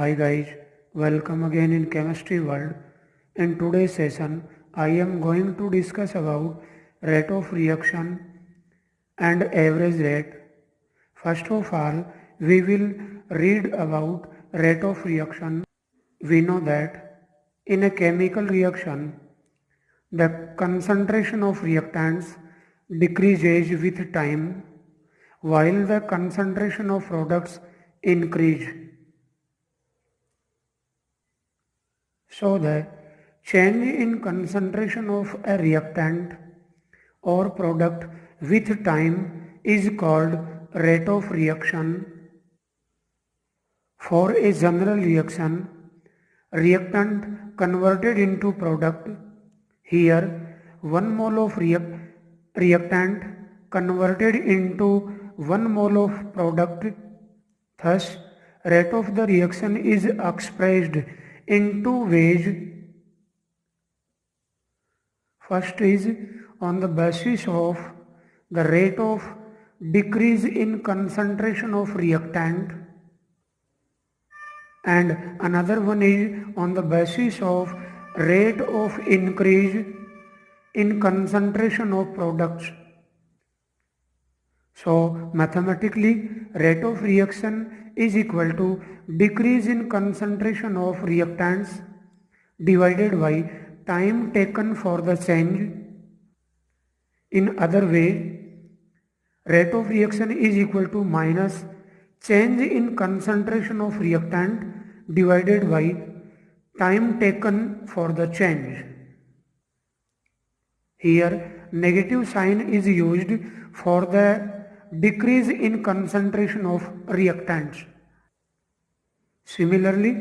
Hi guys, welcome again in Chemistry World. In today's session, I am going to discuss about rate of reaction and average rate. First of all, we will read about rate of reaction. We know that in a chemical reaction, the concentration of reactants decreases with time while the concentration of products increase. So the change in concentration of a reactant or product with time is called rate of reaction. For a general reaction, reactant converted into product. Here 1 mole of reactant converted into 1 mole of product. Thus, rate of the reaction is expressed in two ways. First is on the basis of the rate of decrease in concentration of reactant, and another one is on the basis of rate of increase in concentration of products. So mathematically, rate of reaction is equal to decrease in concentration of reactants divided by time taken for the change. In other way, rate of reaction is equal to minus change in concentration of reactant divided by time taken for the change. Here negative sign is used for the decrease in concentration of reactants. Similarly,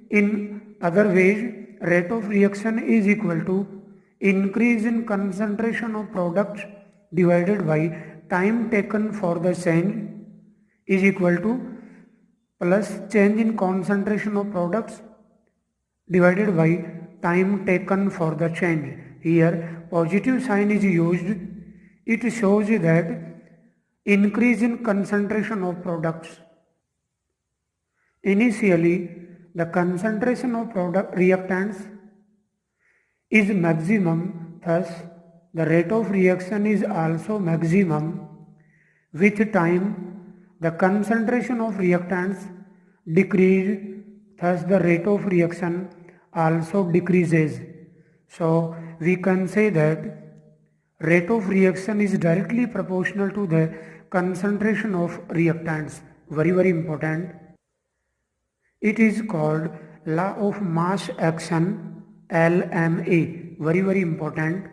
in other ways, rate of reaction is equal to increase in concentration of products divided by time taken for the change is equal to plus change in concentration of products divided by time taken for the change. Here positive sign is used. It shows that increase in concentration of products. Initially, the concentration of product reactants is maximum, thus the rate of reaction is also maximum. With time, the concentration of reactants decrease, thus the rate of reaction also decreases. So we can say that rate of reaction is directly proportional to the concentration of reactants. Very important. It is called law of mass action, LMA. Very important.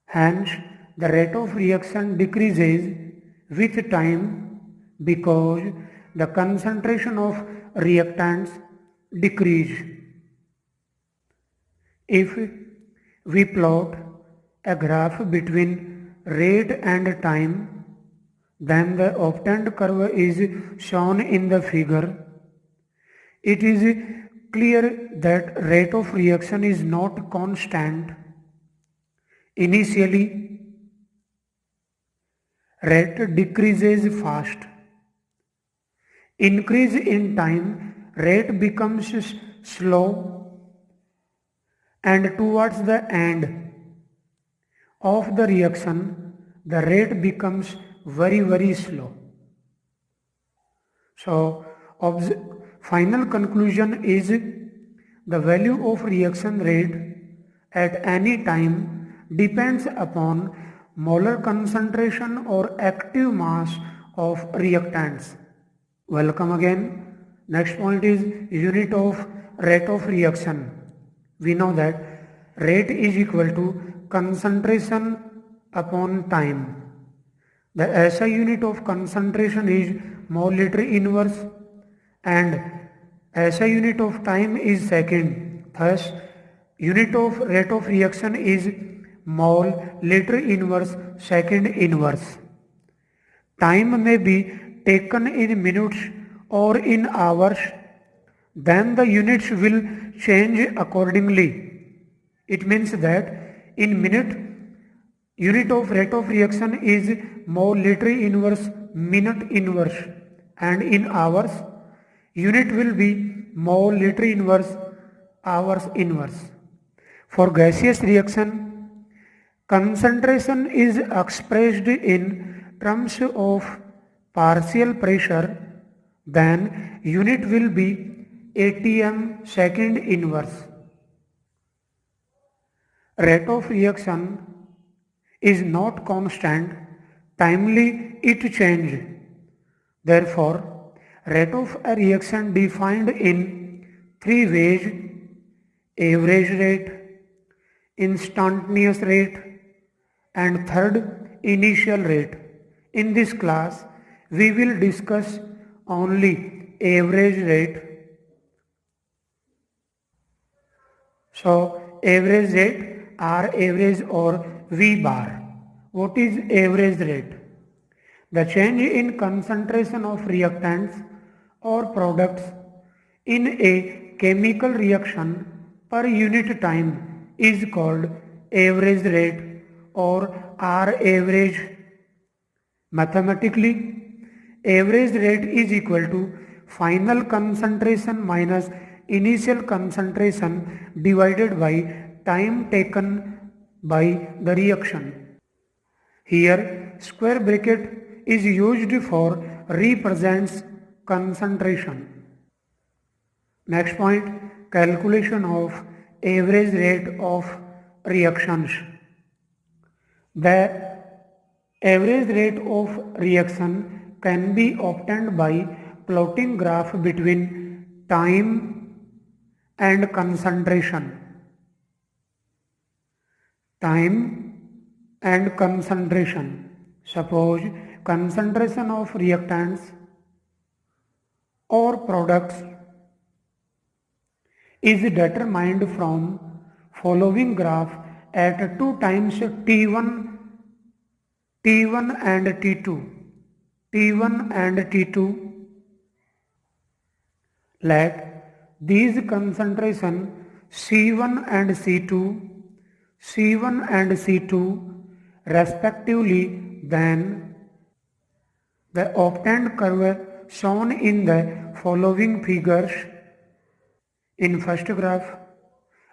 Hence, the rate of reaction decreases with time because the concentration of reactants decrease. If we plot a graph between rate and time, then the obtained curve is shown in the figure. It is clear that rate of reaction is not constant. Initially, rate decreases fast. Increase in time, rate becomes slow, and towards the end of the reaction, the rate becomes very slow. So, final conclusion is the value of reaction rate at any time depends upon molar concentration or active mass of reactants. Welcome again. Next point is unit of rate of reaction. We know that rate is equal to concentration upon time. The SI unit of concentration is mole liter inverse and SI unit of time is second. Thus, unit of rate of reaction is mole liter inverse second inverse. Time may be taken in minutes or in hours, then the units will change accordingly. It means that in minute, unit of rate of reaction is mole liter inverse minute inverse, and in hours, Unit will be mole, liter inverse, hours inverse. For gaseous reaction, concentration is expressed in terms of partial pressure, then unit will be atm second inverse. Rate of reaction is not constant, timely it changes. Therefore, rate of a reaction defined in three ways: average rate, instantaneous rate, and third, initial rate. In this class, we will discuss only average rate. So, average rate, R average or V bar. What is average rate? The change in concentration of reactants or products in a chemical reaction per unit time is called average rate or R average. Mathematically, average rate is equal to final concentration minus initial concentration divided by time taken by the reaction. Here, square bracket is used for represents concentration. Next point, calculation of average rate of reactions. The average rate of reaction can be obtained by plotting graph between time and concentration. Time and concentration. Suppose concentration of reactants or products is determined from following graph at 2 times T1 and T2. Let these concentration C1 and C2 respectively, then the obtained curve shown in the following figures. In first graph,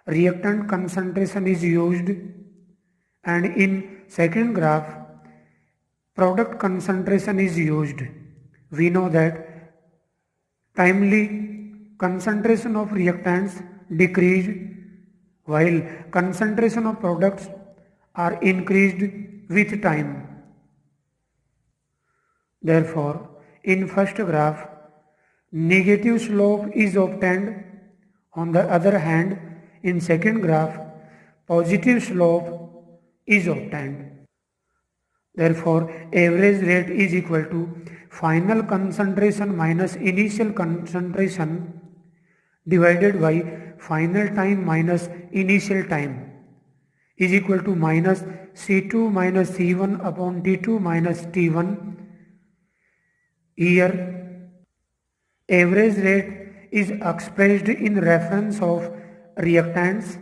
reactant concentration is used, and in second graph, product concentration is used. We know that timely concentration of reactants decreased while concentration of products are increased with time. Therefore, in first graph, negative slope is obtained. On the other hand, in second graph, positive slope is obtained. Therefore, average rate is equal to final concentration minus initial concentration divided by final time minus initial time is equal to minus C2 minus C1 upon T2 minus T1. Here, average rate is expressed in reference of reactants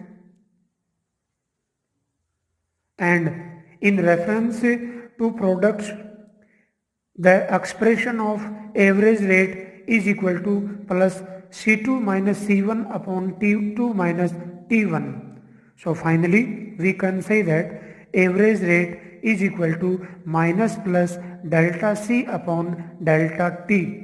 and in reference to products. The expression of average rate is equal to plus C2 minus C1 upon T2 minus T1. So finally, we can say that average rate is equal to minus plus delta C upon delta T.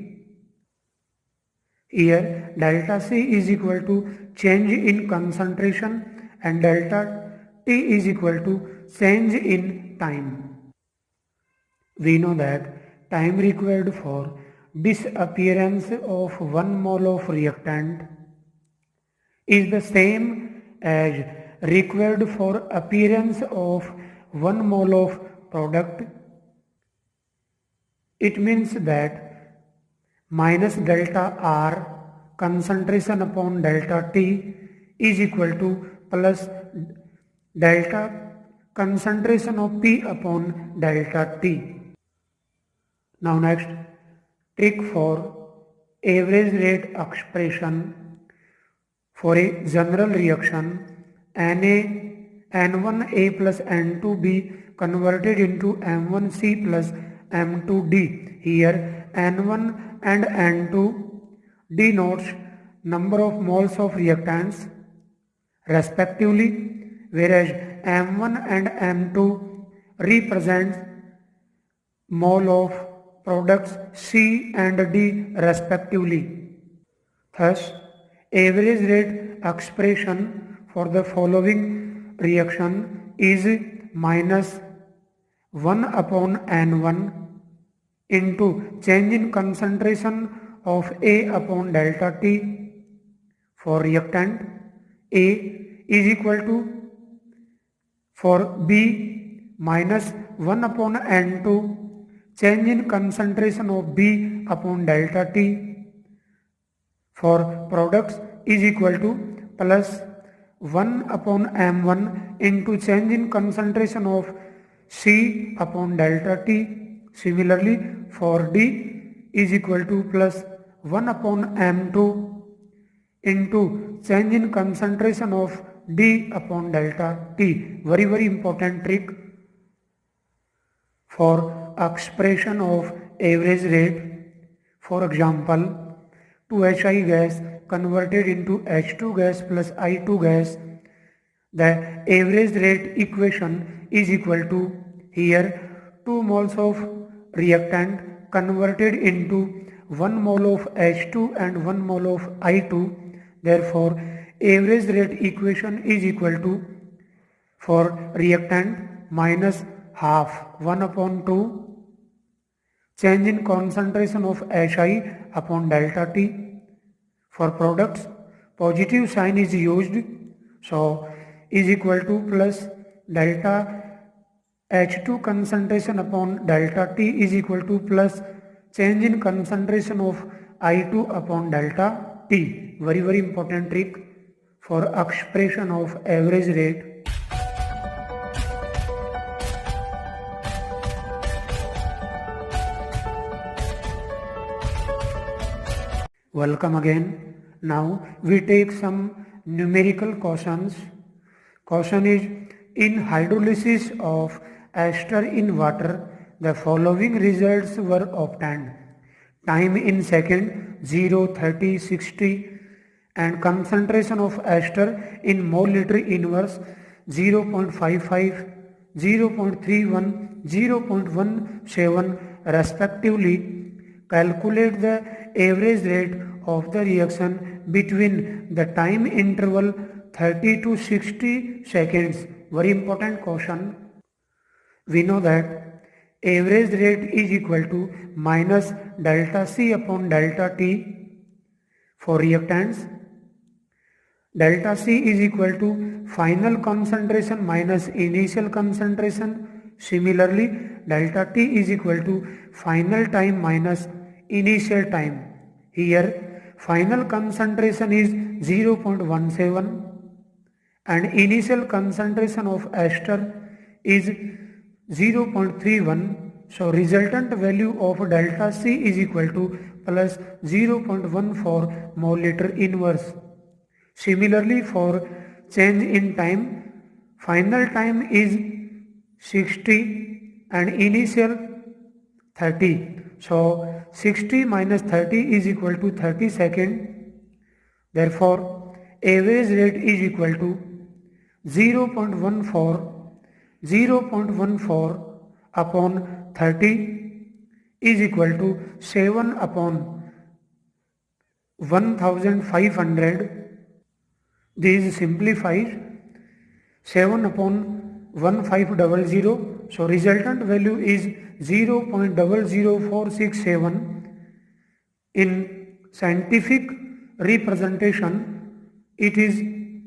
Here, delta C is equal to change in concentration and delta T is equal to change in time. We know that time required for disappearance of 1 mole of reactant is the same as required for appearance of 1 mole of product. It means that minus delta R concentration upon delta T is equal to plus delta concentration of P upon delta T. Now next, trick for average rate expression. For a general reaction, N1A plus N2B converted into M1C plus M2D. Here N1 and N2 denotes number of moles of reactants respectively, whereas M1 and M2 represents mole of products C and D respectively. Thus, average rate expression for the following reaction is minus 1 upon N1 into change in concentration of A upon delta T for reactant A is equal to for B minus 1 upon N2 change in concentration of B upon delta T for products is equal to plus 1 upon M1 into change in concentration of C upon delta T. Similarly, for D is equal to plus 1 upon M2 into change in concentration of D upon delta T. Very important trick for expression of average rate. For example, 2HI gas converted into H2 gas plus I2 gas, the average rate equation is equal to here 2 moles of reactant converted into 1 mole of H2 and 1 mole of I2. Therefore, average rate equation is equal to for reactant minus half 1 upon 2 change in concentration of HI upon delta T. For products, positive sign is used, so is equal to plus delta H2 concentration upon delta T is equal to plus change in concentration of I2 upon delta T. Very important trick for expression of average rate. Welcome again. Now we take some numerical questions. Question is, in hydrolysis of ester in water, the following results were obtained. Time in second 0, 30, 60 and concentration of ester in mole-liter inverse 0.55, 0.31, 0.17 respectively. Calculate the average rate of the reaction between the time interval 30 to 60 seconds. Very important question. We know that average rate is equal to minus delta C upon delta T for reactants. Delta C is equal to final concentration minus initial concentration. Similarly, delta T is equal to final time minus initial time. Here, final concentration is 0.17 and initial concentration of ester is 0.31. So, resultant value of delta C is equal to plus 0.14 mole-liter inverse. Similarly, for change in time, final time is 60 and initial 30. So, 60 minus 30 is equal to 30 seconds. Therefore, average rate is equal to 0.14 upon 30 is equal to 7 upon 1500. This simplifies 7 upon 1500. So resultant value is 0.00467. In scientific representation, it is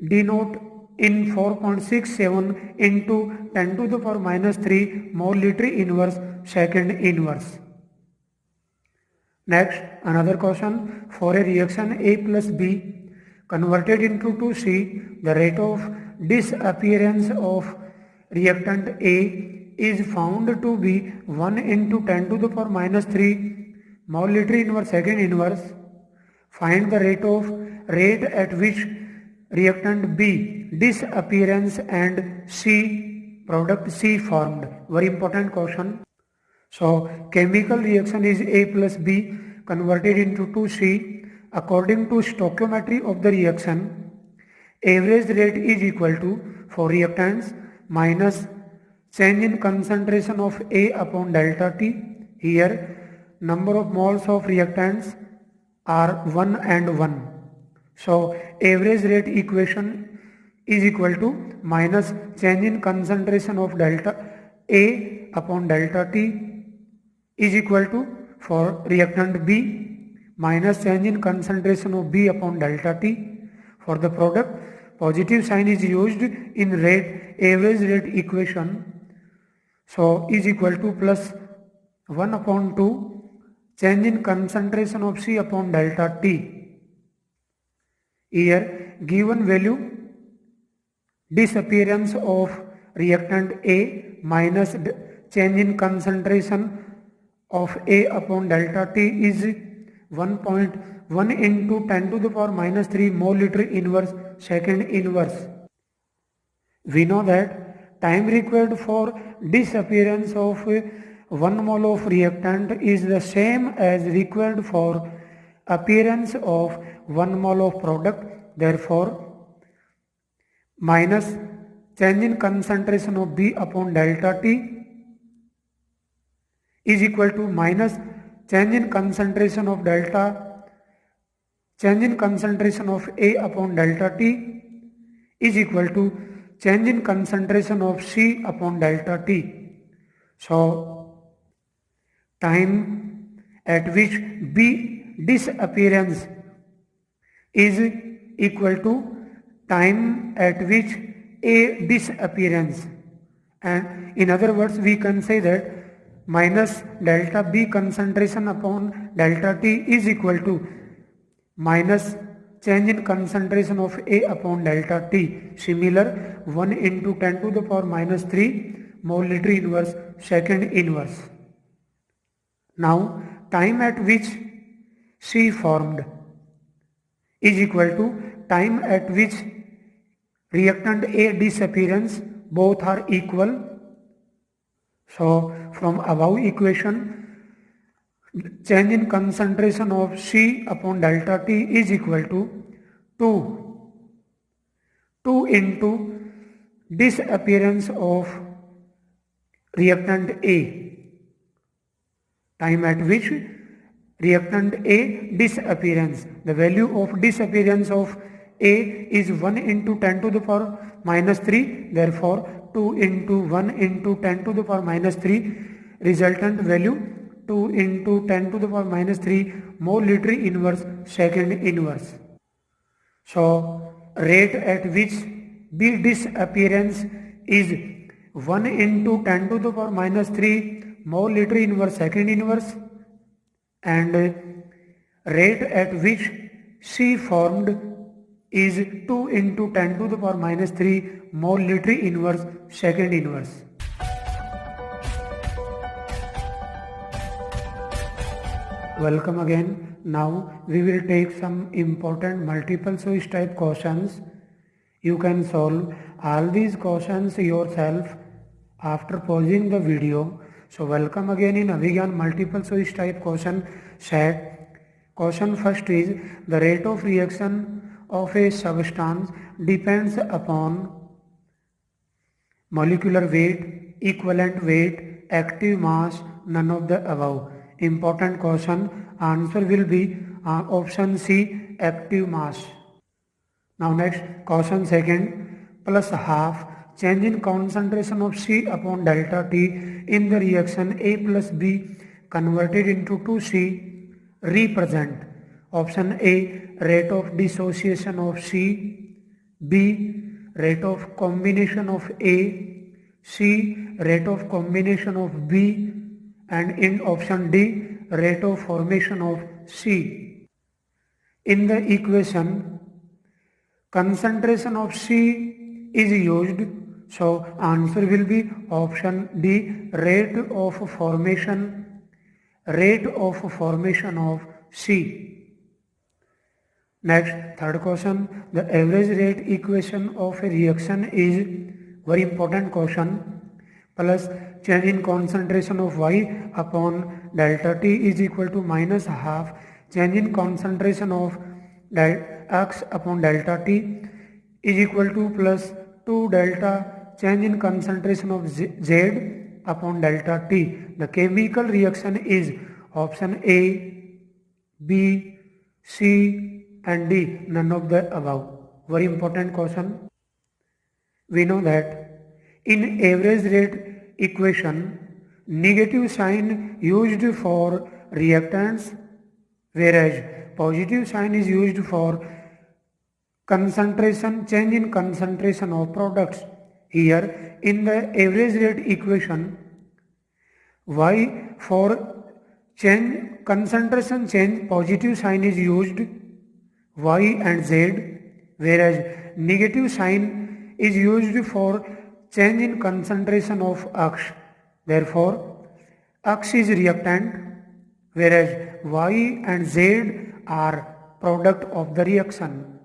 denoted in 4.67 into 10 to the power minus 3 mole-liter inverse second inverse. Next, another question. For a reaction A plus B converted into 2C, the rate of disappearance of reactant A is found to be 1 into 10 to the power minus 3 mole-liter inverse second inverse. Find the rate at which reactant B disappearance and C product C formed. Very important question. So chemical reaction is A plus B converted into 2C. according to stoichiometry of the reaction, average rate is equal to, for reactants, minus change in concentration of A upon delta T. Here number of moles of reactants are 1 and 1. So average rate equation is equal to minus change in concentration of delta A upon delta T is equal to, for reactant B, minus change in concentration of B upon delta T. For the product, positive sign is used in average rate equation. So is equal to plus 1 upon 2 change in concentration of C upon delta T. Here given value, disappearance of reactant A minus change in concentration of A upon delta T is 1.1 into 10 to the power minus 3 moleliter inverse second inverse. We know that time required for disappearance of 1 mole of reactant is the same as required for appearance of 1 mole of product. Therefore, minus change in concentration of B upon delta T is equal to minus change in concentration of A upon delta T is equal to change in concentration of C upon delta T. So time at which B disappearance is equal to time at which A disappearance, and in other words we can say that minus delta B concentration upon delta T is equal to minus change in concentration of A upon delta T. Similar, 1 into 10 to the power minus 3 moleliter inverse second inverse. Now time at which C formed is equal to time at which reactant A disappearance, both are equal. So from above equation, change in concentration of C upon delta T is equal to 2 into disappearance of reactant A, time at which reactant A disappearance. The value of disappearance of A is 1 into 10 to the power minus 3. Therefore, 2 into 1 into 10 to the power minus 3, resultant value 2 into 10 to the power minus 3 moleliter inverse second inverse. So rate at which B disappearance is 1 into 10 to the power minus 3 moleliter inverse second inverse, and rate at which C formed is 2 into 10 to the power minus 3 moleliter inverse second inverse. Welcome again. Now we will take some important multiple choice type questions. You can solve all these questions yourself after pausing the video. So welcome again in Abhigyan multiple choice type question set. Question first is, the rate of reaction of a substance depends upon molecular weight, equivalent weight, active mass, none of the above. Important question. Answer will be option C, active mass. Now next, question second, plus half change in concentration of C upon delta T in the reaction A plus B converted into 2C represent. Option A, rate of dissociation of C, B, rate of combination of A, C, rate of combination of B, and in option D, rate of formation of C. In the equation, concentration of C is used, so answer will be option D, rate of formation of C. Next, third question, the average rate equation of a reaction is very important question. Plus change in concentration of Y upon delta T is equal to minus half change in concentration of X upon delta T is equal to plus 2 delta change in concentration of Z upon delta T. The chemical reaction is option A, B, C and D, none of the above. Very important question. We know that in average rate equation, negative sign used for reactants, whereas positive sign is used for concentration, change in concentration of products. Here in the average rate equation, Y for change concentration change positive sign is used, Y and Z, whereas negative sign is used for change in concentration of X. Therefore, X is reactant, whereas Y and Z are product of the reaction.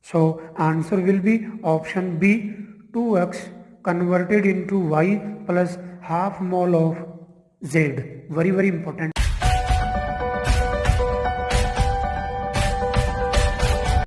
So answer will be option B, 2X converted into Y plus half mole of Z. Very important.